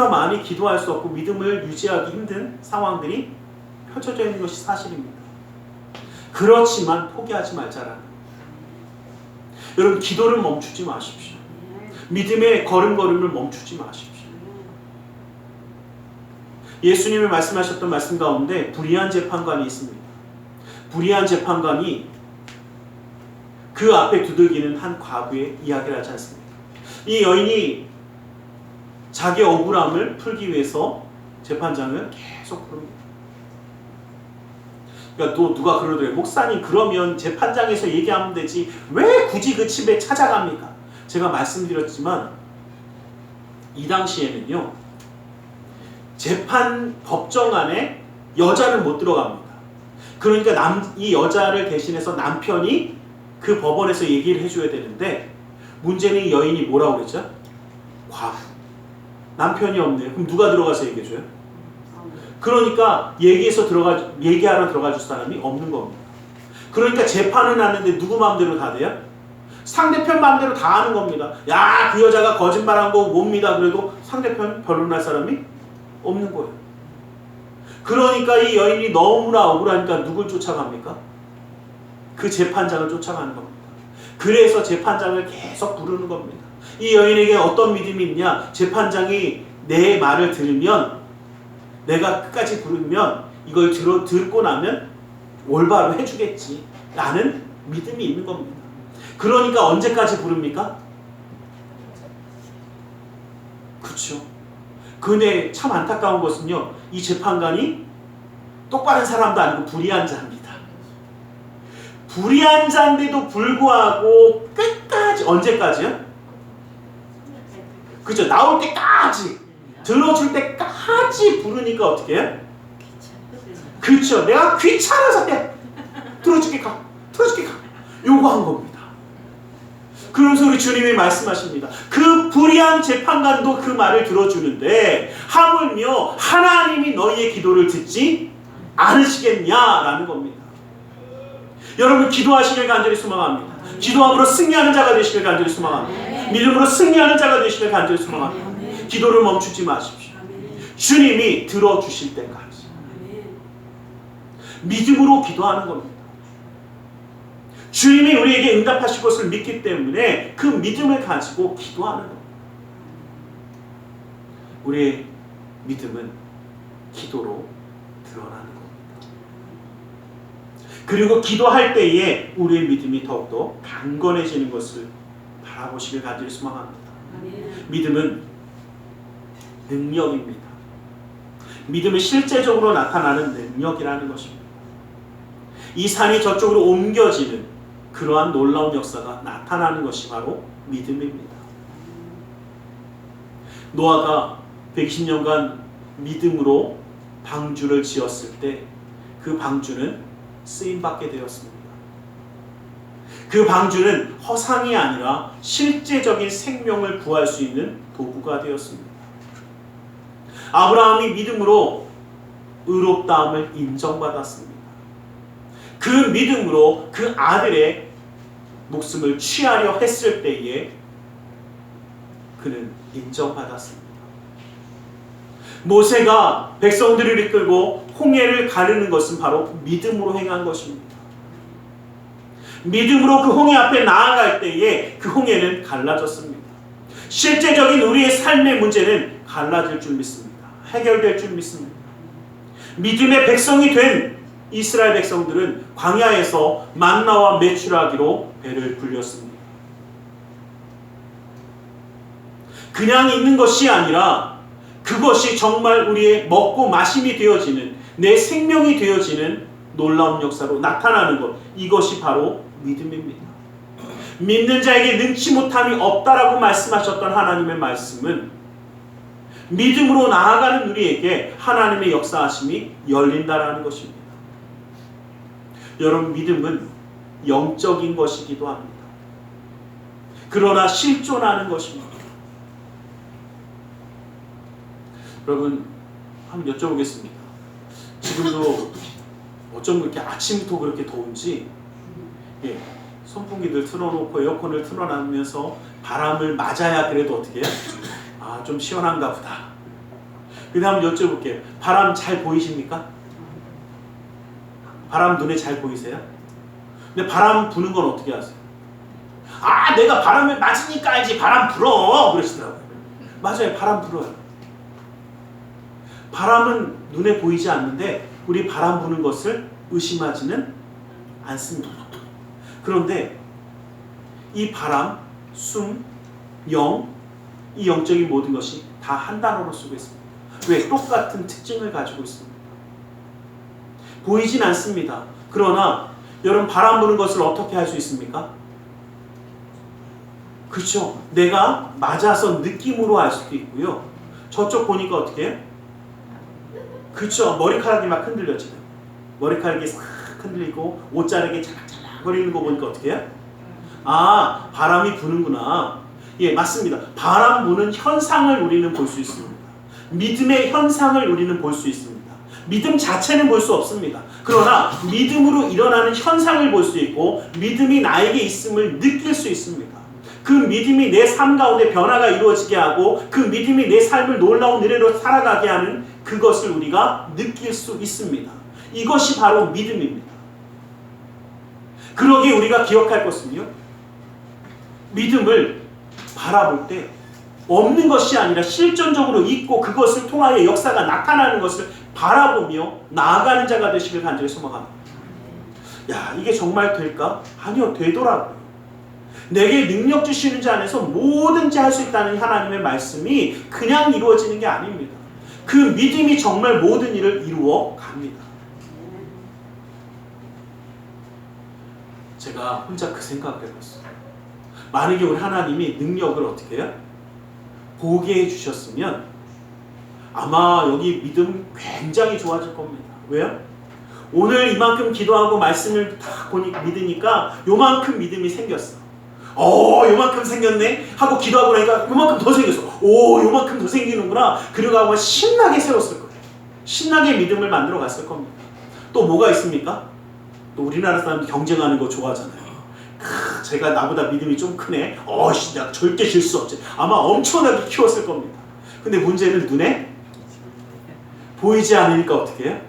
많이 기도할 수 없고 믿음을 유지하기 힘든 상황들이 펼쳐져 있는 것이 사실입니다. 그렇지만 포기하지 말자라는. 여러분, 기도를 멈추지 마십시오. 믿음의 걸음걸음을 멈추지 마십시오. 예수님이 말씀하셨던 말씀 가운데 불의한 재판관이 있습니다. 불의한 재판관이 그 앞에 두들기는 한 과부의 이야기를 하지 않습니까? 이 여인이 자기 억울함을 풀기 위해서 재판장을 계속 부릅니다. 그러니까 또 누가 그러더래요. 목사님, 그러면 재판장에서 얘기하면 되지 왜 굳이 그 집에 찾아갑니까? 제가 말씀드렸지만 이 당시에는요, 재판 법정 안에 여자는 못 들어갑니다. 그러니까 이 여자를 대신해서 남편이 그 법원에서 얘기를 해줘야 되는데, 문제는 이 여인이 뭐라고 그랬죠? 과부. 남편이 없네요. 그럼 누가 들어가서 얘기해줘요? 그러니까 얘기하러 들어가줄 사람이 없는 겁니다. 그러니까 재판은 하는데 누구 마음대로 다 돼요? 상대편 마음대로 다 하는 겁니다. 야, 그 여자가 거짓말한 거 뭡니다. 그래도 상대편 변론할 사람이 없는 거예요. 그러니까 이 여인이 너무나 억울하니까 누굴 쫓아갑니까? 그 재판장을 쫓아가는 겁니다. 그래서 재판장을 계속 부르는 겁니다. 이 여인에게 어떤 믿음이 있냐? 재판장이 내 말을 들으면, 내가 끝까지 부르면 이걸 듣고 나면 올바로 해주겠지 라는 믿음이 있는 겁니다. 그러니까 언제까지 부릅니까? 그렇죠. 근데 참 안타까운 것은요, 이 재판관이 똑바른 사람도 아니고 불의한 자입니다. 불의한 자인데도 불구하고 끝까지, 언제까지요? 그죠? 나올 때까지, 들어줄 때까지 부르니까 어떻게 해요? 그렇죠. 내가 귀찮아서 해. 들어줄게 가. 요구한 겁니다. 그러면서 우리 주님이 말씀하십니다. 그 불의한 재판관도 그 말을 들어주는데 하물며 하나님이 너희의 기도를 듣지 않으시겠냐라는 겁니다. 여러분, 기도하시길 간절히 소망합니다. 기도함으로 승리하는 자가 되시길 간절히 소망합니다. 믿음으로 승리하는 자가 되시길 간절히 소망합니다. 기도를 멈추지 마십시오. 주님이 들어주실 때까지 믿음으로 기도하는 겁니다. 주님이 우리에게 응답하실 것을 믿기 때문에 그 믿음을 가지고 기도하는 겁니다. 우리의 믿음은 기도로 드러나는 겁니다. 그리고 기도할 때에 우리의 믿음이 더욱더 강건해지는 것을 바라보시길 간절히 소망합니다. 믿음은 능력입니다. 믿음은 실제적으로 나타나는 능력이라는 것입니다. 이 산이 저쪽으로 옮겨지는 그러한 놀라운 역사가 나타나는 것이 바로 믿음입니다. 노아가 120년간 믿음으로 방주를 지었을 때 그 방주는 쓰임받게 되었습니다. 그 방주는 허상이 아니라 실제적인 생명을 구할 수 있는 도구가 되었습니다. 아브라함이 믿음으로 의롭다함을 인정받았습니다. 그 믿음으로 그 아들의 목숨을 취하려 했을 때에 그는 인정받았습니다. 모세가 백성들을 이끌고 홍해를 가르는 것은 바로 믿음으로 행한 것입니다. 믿음으로 그 홍해 앞에 나아갈 때에 그 홍해는 갈라졌습니다. 실제적인 우리의 삶의 문제는 갈라질 줄 믿습니다. 해결될 줄 믿습니다. 믿음의 백성이 된 이스라엘 백성들은 광야에서 만나와 메추라기로 배를 불렸습니다. 그냥 있는 것이 아니라 그것이 정말 우리의 먹고 마심이 되어지는, 내 생명이 되어지는 놀라운 역사로 나타나는 것, 이것이 바로 믿음입니다. 믿는 자에게 능치 못함이 없다라고 말씀하셨던 하나님의 말씀은 믿음으로 나아가는 우리에게 하나님의 역사하심이 열린다라는 것입니다. 여러분, 믿음은 영적인 것이기도 합니다. 그러나 실존하는 것입니다. 여러분, 한번 여쭤보겠습니다. 지금도 어쩜 그렇게 아침부터 그렇게 더운지 선풍기들 틀어놓고 에어컨을 틀어놔면서 바람을 맞아야 그래도 어떻게 해요? 아, 좀 시원한가 보다. 그 다음 여쭤볼게요. 바람 잘 보이십니까? 바람 눈에 잘 보이세요? 근데 바람 부는 건 어떻게 하세요? 아, 내가 바람을 맞으니까 알지 바람 불어 그러시더라고요. 맞아요, 바람 불어요. 바람은 눈에 보이지 않는데 우리 바람 부는 것을 의심하지는 않습니다. 그런데 이 바람, 숨, 영, 이 영적인 모든 것이 다 한 단어로 쓰고 있습니다. 왜? 똑같은 특징을 가지고 있습니다. 보이진 않습니다. 그러나 여러분, 바람 부는 것을 어떻게 할 수 있습니까? 그렇죠. 내가 맞아서 느낌으로 알 수도 있고요. 저쪽 보니까 어떻게 해요? 그렇죠. 머리카락이 막 흔들려지요. 머리카락이 싹 흔들리고 옷자락이 찰랑거리는 거 보니까 어떻게 해요? 아, 바람이 부는구나. 예, 맞습니다. 바람 부는 현상을 우리는 볼 수 있습니다. 믿음의 현상을 우리는 볼 수 있습니다. 믿음 자체는 볼 수 없습니다. 그러나 믿음으로 일어나는 현상을 볼 수 있고 믿음이 나에게 있음을 느낄 수 있습니다. 그 믿음이 내 삶 가운데 변화가 이루어지게 하고 그 믿음이 내 삶을 놀라운 은혜로 살아가게 하는 그것을 우리가 느낄 수 있습니다. 이것이 바로 믿음입니다. 그러기에 우리가 기억할 것은요, 믿음을 바라볼 때 없는 것이 아니라 실존적으로 있고 그것을 통하여 역사가 나타나는 것을 바라보며 나아가는 자가 되시길 간절히 소망합니다. 야, 이게 정말 될까? 아니요, 되더라고요. 내게 능력 주시는 자 안에서 뭐든지 할 수 있다는 하나님의 말씀이 그냥 이루어지는 게 아닙니다. 그 믿음이 정말 모든 일을 이루어 갑니다. 제가 혼자 그 생각을 해봤어요. 만약에 우리 하나님이 능력을 어떻게 해요? 보게 해주셨으면 아마 여기 믿음 굉장히 좋아질 겁니다. 왜요? 오늘 이만큼 기도하고 말씀을 다 믿으니까 요만큼 믿음이 생겼어. 요만큼 생겼네 하고 기도하고 나니까 요만큼 더 생겼어. 요만큼 더 생기는구나. 그리고 아마 신나게 세웠을 거예요. 신나게 믿음을 만들어 갔을 겁니다. 또 뭐가 있습니까? 또 우리나라 사람들 경쟁하는 거 좋아하잖아요. 제가 나보다 믿음이 좀 크네. 내가 절대 질 수 없지. 아마 엄청나게 키웠을 겁니다. 근데 문제는 눈에 보이지 않으니까 어떻게 해요?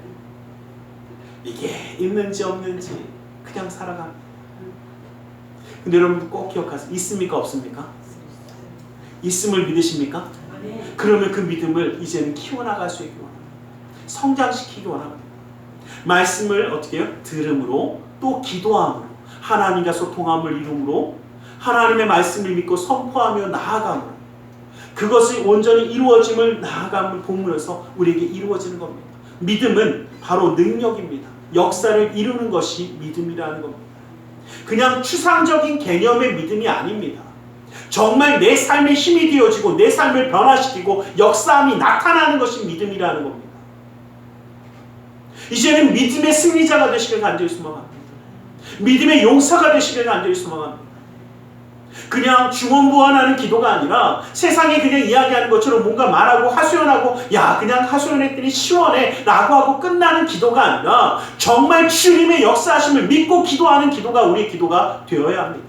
이게 있는지 없는지 그냥 살아갑니다. 근데 여러분 꼭 기억하세요. 있습니까? 없습니까? 있음을 믿으십니까? 그러면 그 믿음을 이제는 키워나갈 수 있기 원합니다. 성장시키기 원합니다. 말씀을 어떻게 해요? 들음으로 또 기도함으로 하나님과 소통함을 이룸으로 하나님의 말씀을 믿고 선포하며 나아감으로 그것이 온전히 이루어짐을 나아감을 보면서 우리에게 이루어지는 겁니다. 믿음은 바로 능력입니다. 역사를 이루는 것이 믿음이라는 겁니다. 그냥 추상적인 개념의 믿음이 아닙니다. 정말 내 삶에 힘이 되어지고 내 삶을 변화시키고 역사함이 나타나는 것이 믿음이라는 겁니다. 이제는 믿음의 승리자가 되시길 간절히 소망합니다. 믿음의 용사가 되시길 간절히 소망합니다. 그냥 중언부언하는 기도가 아니라 세상에 그냥 이야기하는 것처럼 뭔가 말하고 하소연하고 그냥 하소연했더니 시원해 라고 하고 끝나는 기도가 아니라 정말 주님의 역사하심을 믿고 기도하는 기도가 우리의 기도가 되어야 합니다.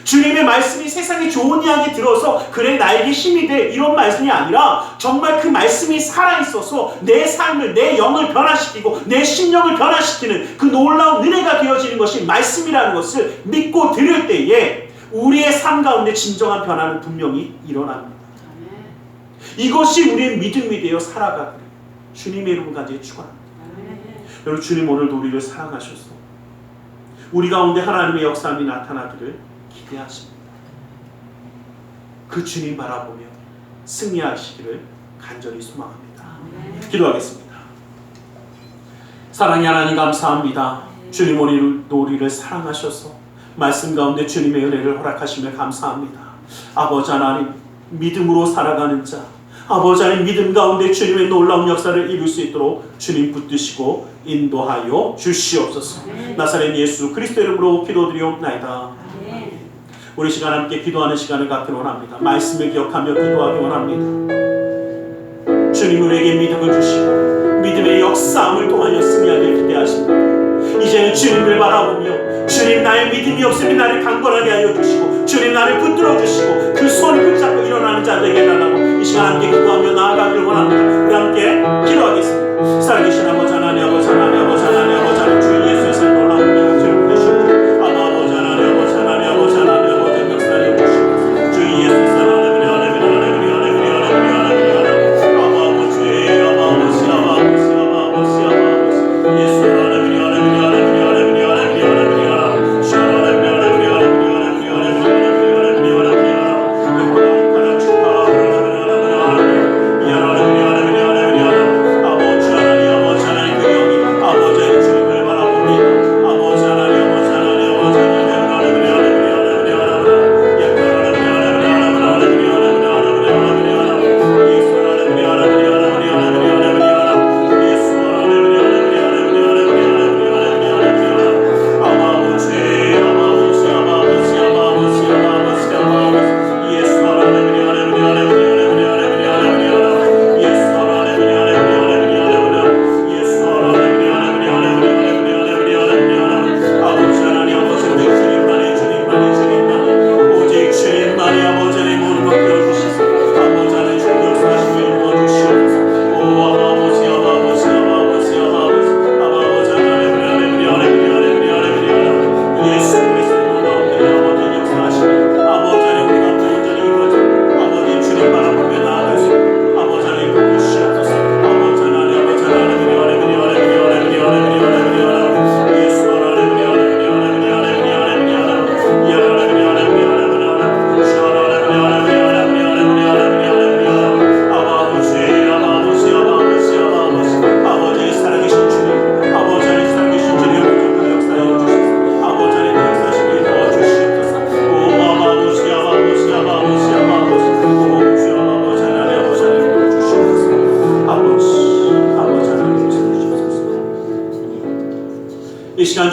주님의 말씀이 세상에 좋은 이야기 들어서 그래 나에게 힘이 돼 이런 말씀이 아니라 정말 그 말씀이 살아있어서 내 삶을 내 영을 변화시키고 내 심령을 변화시키는 그 놀라운 은혜가 되어지는 것이 말씀이라는 것을 믿고 들을 때에 우리의 삶 가운데 진정한 변화는 분명히 일어납니다. 이것이 우리의 믿음이 되어 살아가기를 주님의 이름을 간절히 축원합니다. 여러분, 주님 오늘도 우리를 사랑하셔서 우리 가운데 하나님의 역사함이 나타나기를 기대하십니다. 그 주님 바라보며 승리하시기를 간절히 소망합니다. 기도하겠습니다. 사랑의 하나님 감사합니다. 주님 오늘도 우리를 사랑하셔서 말씀 가운데 주님의 은혜를 허락하시며 감사합니다. 아버지 하나님, 믿음으로 살아가는 자, 아버지 하나님 믿음 가운데 주님의 놀라운 역사를 이룰 수 있도록 주님 붙드시고 인도하여 주시옵소서. 나사렛 예수 그리스도 이름으로 기도드리옵나이다. 우리 시간 함께 기도하는 시간을 갖기 원합니다. 말씀을 기억하며 기도하기 원합니다. 주님 우리에게 믿음을 주시고 믿음의 역사함을 통하여 승리하게 기대하십니다. 이제는 주님을 바라보며 주님 나의 믿음이 없으니 나를 강건하게 하여 주시고 주님 나를 붙들어 주시고 그 손을 붙잡고 일어나는 자 되게 해달라고 이 시간 함께 기도하며 나아가기를 원합니다. 우리 함께 기도하겠습니다. 살아계신 아버지 하나님, 아버지 하나님, 아버지 하나님, 아버지 하나님, 주 예수의 놀라운 은혜를 주시옵소서. 아버지 하나님, 아버지 하나님, 아버지 하나님, 아버지 역사를 주시옵소서. 주 예수의 사랑을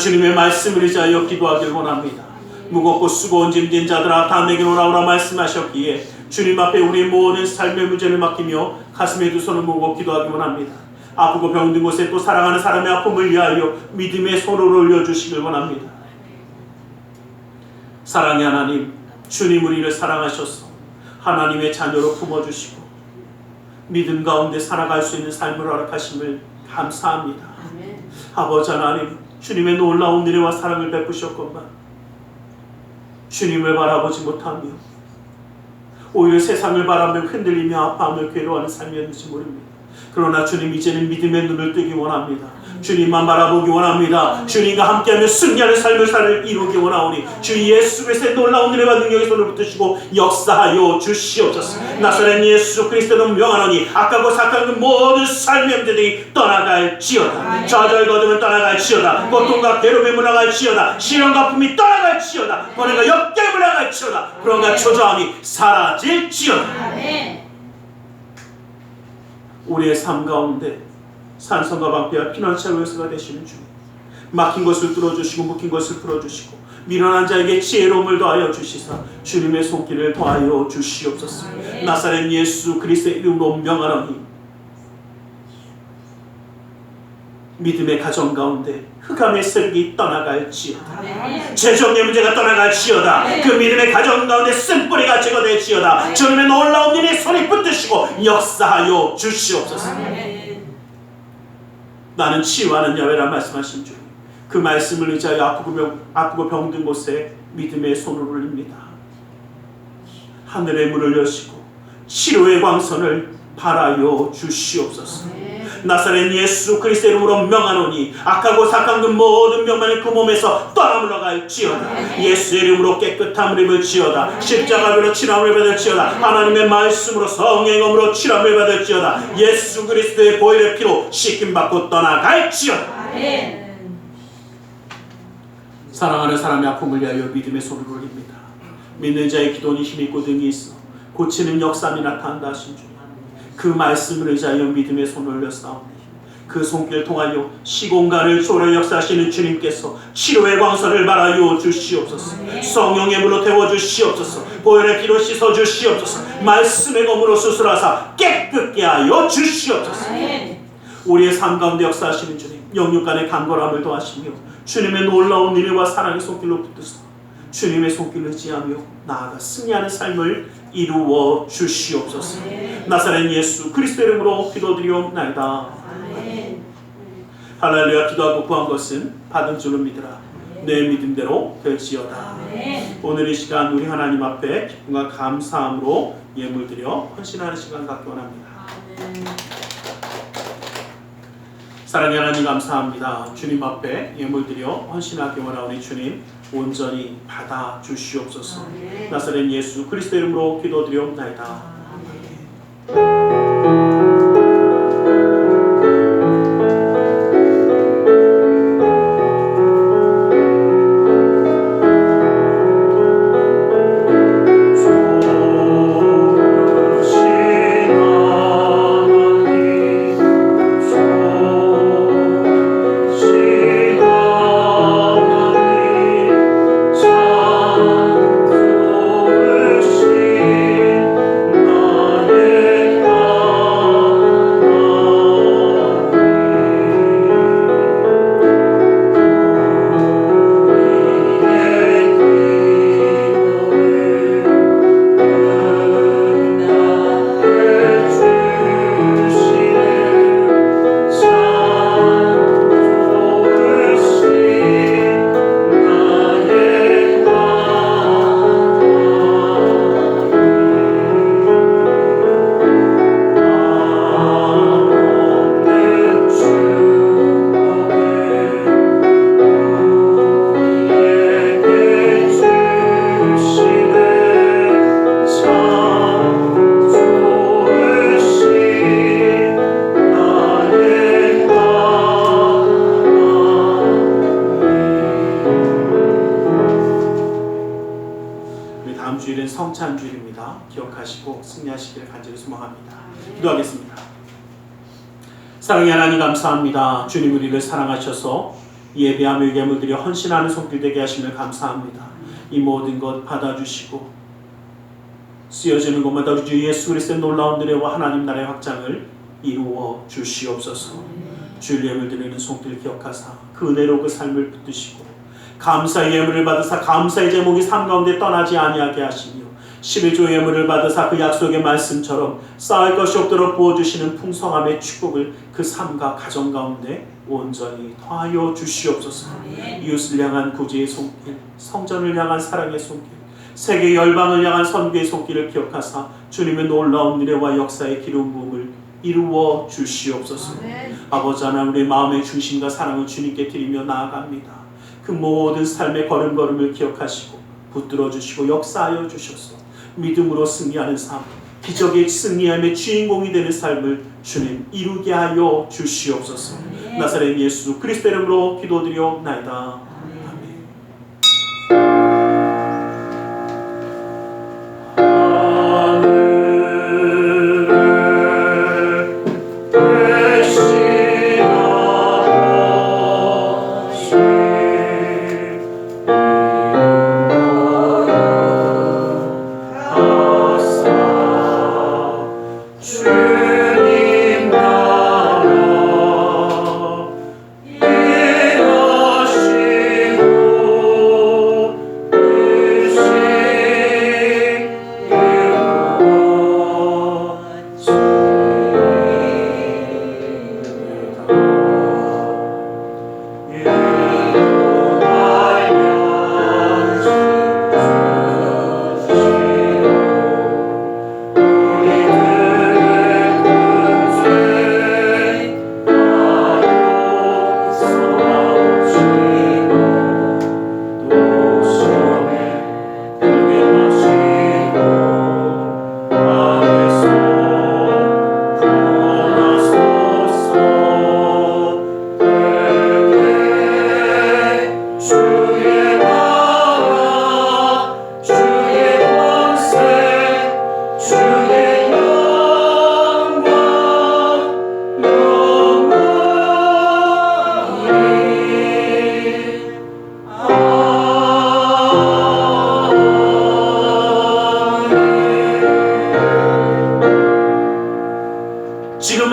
주님의 말씀을 의지하여 기도하기를 원합니다. 무겁고 수고온 짐진 자들아 다 내게로 오라오라 말씀하셨기에 주님 앞에 우리의 모든 삶의 문제를 맡기며 가슴에 두 손을 모으고 기도하기 원합니다. 아프고 병든 곳에 또 사랑하는 사람의 아픔을 위하여 믿음의 손을 올려주시길 원합니다. 사랑의 하나님, 주님 우리를 사랑하셔서 하나님의 자녀로 품어주시고 믿음 가운데 살아갈 수 있는 삶을 허락하심을 감사합니다. 아버지 하나님, 주님의 놀라운 은혜와 사랑을 베푸셨건만 주님을 바라보지 못하며 오히려 세상을 바라며 흔들리며 아파하며 괴로워하는 삶이었는지 모릅니다. 그러나 주님 이제는 믿음의 눈을 뜨기 원합니다. 주님만 바라보기 원합니다. 주님과 함께하며 승리하는 삶을 이루기 원하오니 주 예수 그리스도의 놀라운 은혜와 능력의 손을 붙드시고 역사하여 주시옵소서. 나사렛 예수 그리스도는 명하노니 악하고 사악한 그 모든 삶의 문제들이 떠나갈지어다. 좌절 거듭은 떠나갈지어다. 고통과 괴로움이 물러갈지어다. 시련과 아픔이 떠나갈지어다. 고난과 역경이 물러갈지어다. 불안과 초조함이 사라질지어다. 우리의 삶 가운데 산성과 방패와 피난처의 요소가 되시는 주님, 막힌 것을 뚫어주시고 묶인 것을 풀어주시고 미련한 자에게 지혜로움을 더하여 주시사 주님의 손길을 더하여 주시옵소서. 나사렛 예수 그리스도의 이름으로 명하노니 믿음의 가정 가운데 흑암의 세력이 떠나갈지어다. 재정의 문제가 떠나갈지어다. 그 믿음의 가정 가운데 쓴뿌리가 제거될지어다. 주님의 놀라운 일이 손이 붙드시고 역사하여 주시옵소서. 나는 치유하는 야훼라 말씀하신 주, 그 말씀을 의지하여 아프고 병든 곳에 믿음의 손을 올립니다. 하늘의 문을 여시고 치료의 광선을 발하여 주시옵소서. 나사렛 예수 그리스도의 이름으로 명하노니 악하고 사악한 그 모든 병만을 그 몸에서 떠나 물러갈지어다. 예수의 이름으로 깨끗함을 입을지어다. 십자가로 치료함을 받을지어다. 하나님의 말씀으로 성령의 검으로 치료함을 받을지어다. 예수 그리스도의 보혈의 피로 씻김받고 떠나갈지어다. 사랑하는 사람의 아픔을 위하여 믿음의 손을 올립니다. 믿는 자의 기도는 힘이 있고 등이 있어 고치는 역사함이 나타난다 하신 주님, 그 말씀을 의지하여 믿음의 손을 올렸사옵니 그 손길 통하여 시공간을 초월해 역사하시는 주님께서 치료의 광선을 발하여 주시옵소서. 성령의 물로 태워주시옵소서. 보혈의 피로 씻어주시옵소서. 말씀의 검으로 수술하사 깨끗게 하여 주시옵소서. 우리의 삶 가운데 역사하시는 주님, 영육간의 간절함을 더하시며 주님의 놀라운 은혜와 사랑의 손길로 붙드사 주님의 손길을 의지하며 나아가 승리하는 삶을 이루어 주시옵소서. 나사렛 예수 그리스도 이름으로 기도드리옵나이다. 할렐루야. 기도하고 구한 것은 받은 줄로 믿으라. 내 믿음대로 될지어다. 오늘 이 시간 우리 하나님 앞에 기쁨과 감사함으로 예물드려 헌신하는 시간 갖기 원합니다. 사랑의 하나님 감사합니다. 주님 앞에 예물드려 헌신하기 원하오니 주님 온전히 받아 주시옵소서. 나사렛 예수 그리스도 이름으로 기도드리옵나이다. 성찬주일입니다. 기억하시고 승리하시길 간절히 소망합니다. 기도하겠습니다. 사랑의 하나님 감사합니다. 주님 우리를 사랑하셔서 예배하며 예물드려 헌신하는 손길 되게 하심을 감사합니다. 이 모든 것 받아주시고 쓰여지는 곳마다 우리 주 예수 그리스도의 놀라운 은혜와 하나님 나라의 확장을 이루어 주시옵소서. 주일 예물 드리는 손길 기억하사 그 은혜로 그 삶을 붙드시고 감사의 예물을 받으사 감사의 제목이 삶 가운데 떠나지 아니하게 하시며 11조 예물을 받으사 그 약속의 말씀처럼 쌓을 것이 없도록 부어주시는 풍성함의 축복을 그 삶과 가정 가운데 온전히 더하여 주시옵소서. 이웃을 향한 구제의 손길, 성전을 향한 사랑의 손길, 세계 열방을 향한 선교의 손길을 기억하사 주님의 놀라운 은혜와 역사의 기름 부음을 이루어 주시옵소서. 아버지 하나님 우리의 마음의 중심과 사랑을 주님께 드리며 나아갑니다. 그 모든 삶의 걸음걸음을 기억하시고 붙들어 주시고 역사하여 주셔서 믿음으로 승리하는 삶, 기적의 승리함의 주인공이 되는 삶을 주님 이루게 하여 주시옵소서. 나사렛 예수 그리스도 이름으로 기도드리옵나이다. 주님 나라 일하시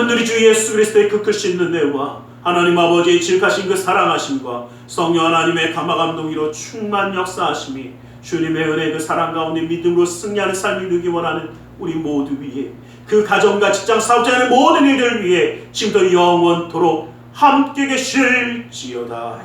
분들이 주 예수 그리스도의 그 크신 은혜와 하나님 아버지의 지극하신 그 사랑하심과 성령 하나님의 감화감동으로 충만 역사하심이 주님의 은혜 그 사랑 가운데 믿음으로 승리하는 삶이 누리기 원하는 우리 모두 위에, 그 가정과 직장 사업자 하는 모든 일들 위해 지금도 영원토록 함께 계실지어다.